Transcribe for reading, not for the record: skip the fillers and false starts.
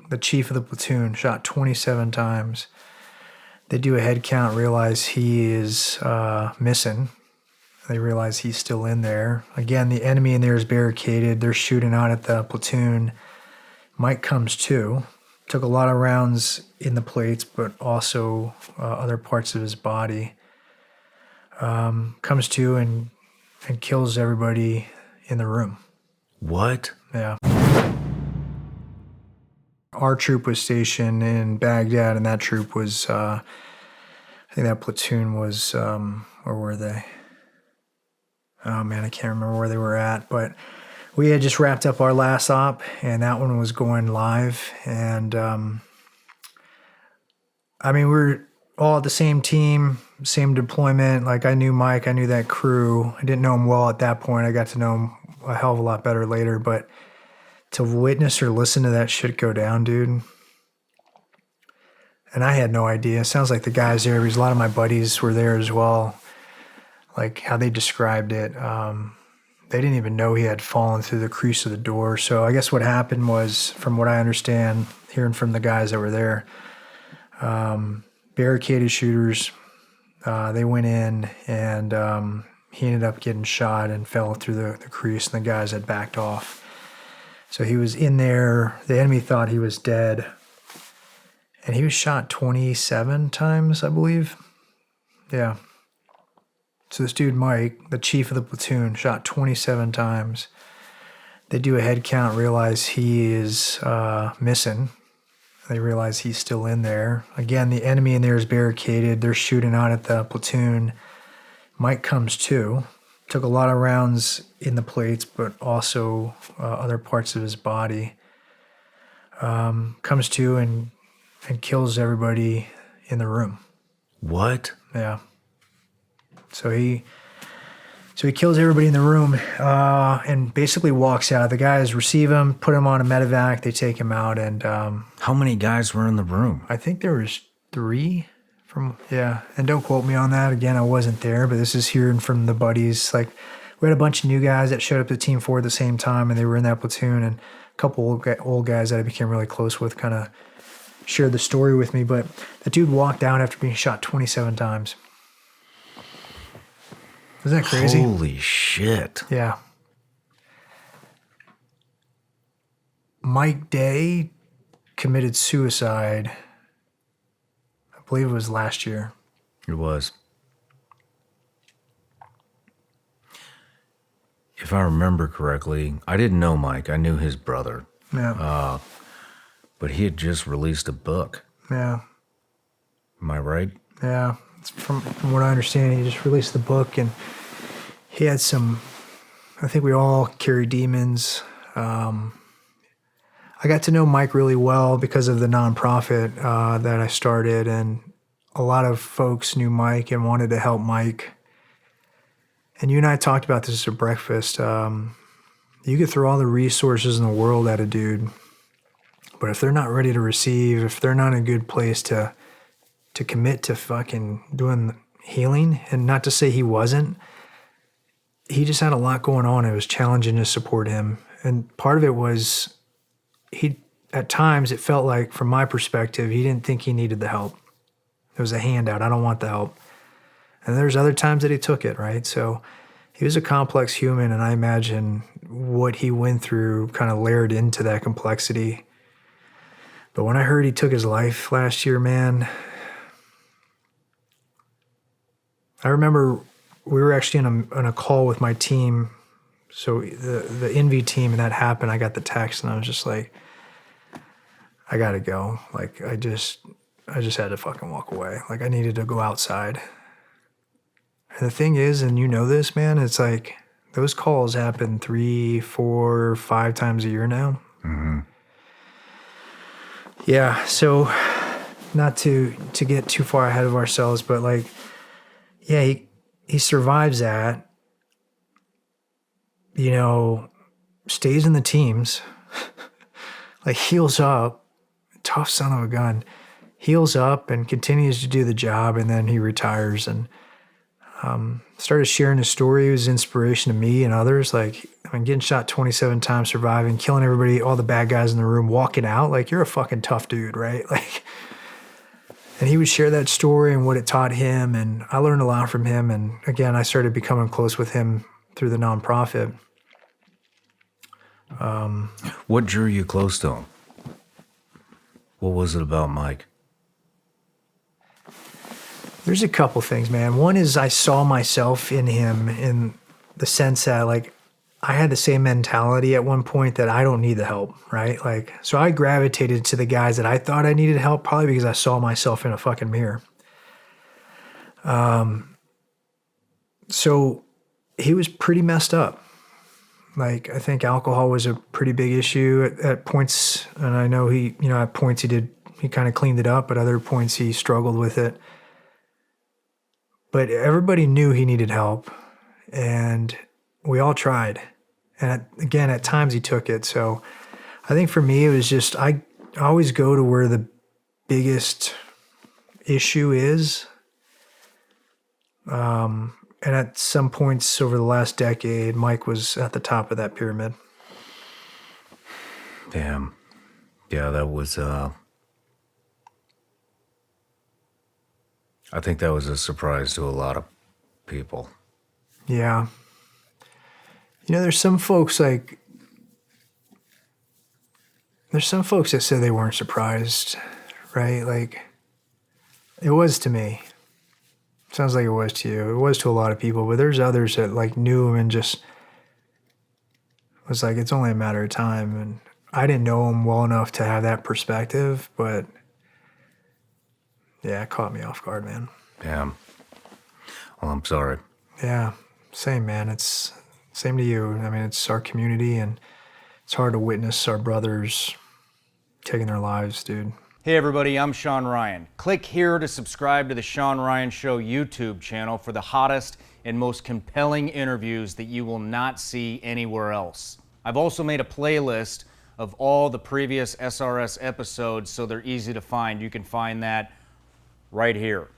the chief of the platoon, shot 27 times. They do a head count, realize he is missing. They realize he's still in there. Again, the enemy in there is barricaded. They're shooting out at the platoon. Mike comes to. Took a lot of rounds in the plates, but also other parts of his body. Comes to and kills everybody in the room. What? Yeah. Our troop was stationed in Baghdad, and that troop was, I think that platoon was, where were they? Oh man, I can't remember where they were at, but we had just wrapped up our last op, and that one was going live. And I mean, we were all at the same team, same deployment. Like, I knew Mike, I knew that crew. I didn't know him well at that point. I got to know him a hell of a lot better later. But to witness or listen to that shit go down, dude. And I had no idea. It sounds like the guys there, because a lot of my buddies were there as well. Like how they described it. They didn't even know he had fallen through the crease of the door. So I guess what happened was, from what I understand, hearing from the guys that were there, barricaded shooters, they went in, and he ended up getting shot and fell through the crease, and the guys had backed off. So he was in there. The enemy thought he was dead. And he was shot 27 times, I believe. Yeah. So this dude, Mike, the chief of the platoon, shot 27 times. They do a head count, realize he is missing. They realize he's still in there. Again, the enemy in there is barricaded. They're shooting out at the platoon. Mike comes to. Took a lot of rounds in the plates, but also other parts of his body. Comes to and kills everybody in the room. What? Yeah. So he kills everybody in the room and basically walks out. The guys receive him, put him on a medevac. They take him out. And how many guys were in the room? I think there was 3 from, yeah. And don't quote me on that. Again, I wasn't there, but this is hearing from the buddies. Like, we had a bunch of new guys that showed up to Team 4 at the same time, and they were in that platoon. And a couple old guys that I became really close with kind of shared the story with me. But the dude walked out after being shot 27 times. Isn't that crazy? Holy shit. Yeah. Mike Day committed suicide, I believe it was last year. It was. If I remember correctly, I didn't know Mike. I knew his brother. Yeah. But he had just released a book. Yeah. Am I right? Yeah. From what I understand, he just released the book, and he had some, I think we all carry demons. I got to know Mike really well because of the nonprofit that I started, and a lot of folks knew Mike and wanted to help Mike. And you and I talked about this at breakfast. You could throw all the resources in the world at a dude, but if they're not ready to receive, if they're not in a good place to commit to fucking doing healing, and not to say he wasn't, he just had a lot going on. It was challenging to support him. And part of it was, at times it felt like, from my perspective, he didn't think he needed the help. It was a handout. I don't want the help. And there's other times that he took it, right? So he was a complex human, and I imagine what he went through kind of layered into that complexity. But when I heard he took his life last year, man, I remember we were actually on a call with my team. So the NV team, and that happened. I got the text, and I was just like, I gotta go. Like, I just had to fucking walk away. Like, I needed to go outside. And the thing is, and you know this, man, it's like those calls happen 3, 4, 5 times a year now. Mm-hmm. Yeah, so not to get too far ahead of ourselves, but like, yeah, he survives that, you know, stays in the teams, like heals up, tough son of a gun, heals up and continues to do the job, and then he retires and started sharing his story. It was inspiration to me and others. Like, I mean, getting shot 27 times, surviving, killing everybody, all the bad guys in the room, walking out, like, you're a fucking tough dude, right? Like, and he would share that story and what it taught him, and I learned a lot from him. And again, I started becoming close with him through the nonprofit. What drew you close to him? What was it about Mike? There's a couple things, man. One is I saw myself in him in the sense that, like, I had the same mentality at one point that I don't need the help, right? Like, so I gravitated to the guys that I thought I needed help, probably because I saw myself in a fucking mirror. So he was pretty messed up. Like, I think alcohol was a pretty big issue at points. And I know he, at points he kind of cleaned it up, but other points he struggled with it. But everybody knew he needed help, and we all tried. And again, at times he took it. So I think for me, it was just, I always go to where the biggest issue is. And at some points over the last decade, Mike was at the top of that pyramid. Damn. Yeah, that was, I think that was a surprise to a lot of people. Yeah. There's some folks that said they weren't surprised, right? Like, it was to me. Sounds like it was to you. It was to a lot of people, but there's others that, like, knew him and just was like, it's only a matter of time. And I didn't know him well enough to have that perspective, but yeah, it caught me off guard, man. Damn. Well, I'm sorry. Yeah, same, man. It's same to you. I mean, it's our community, and it's hard to witness our brothers taking their lives, dude. Hey everybody, I'm Shawn Ryan. Click here to subscribe to the Shawn Ryan Show YouTube channel for the hottest and most compelling interviews that you will not see anywhere else. I've also made a playlist of all the previous SRS episodes so they're easy to find. You can find that right here.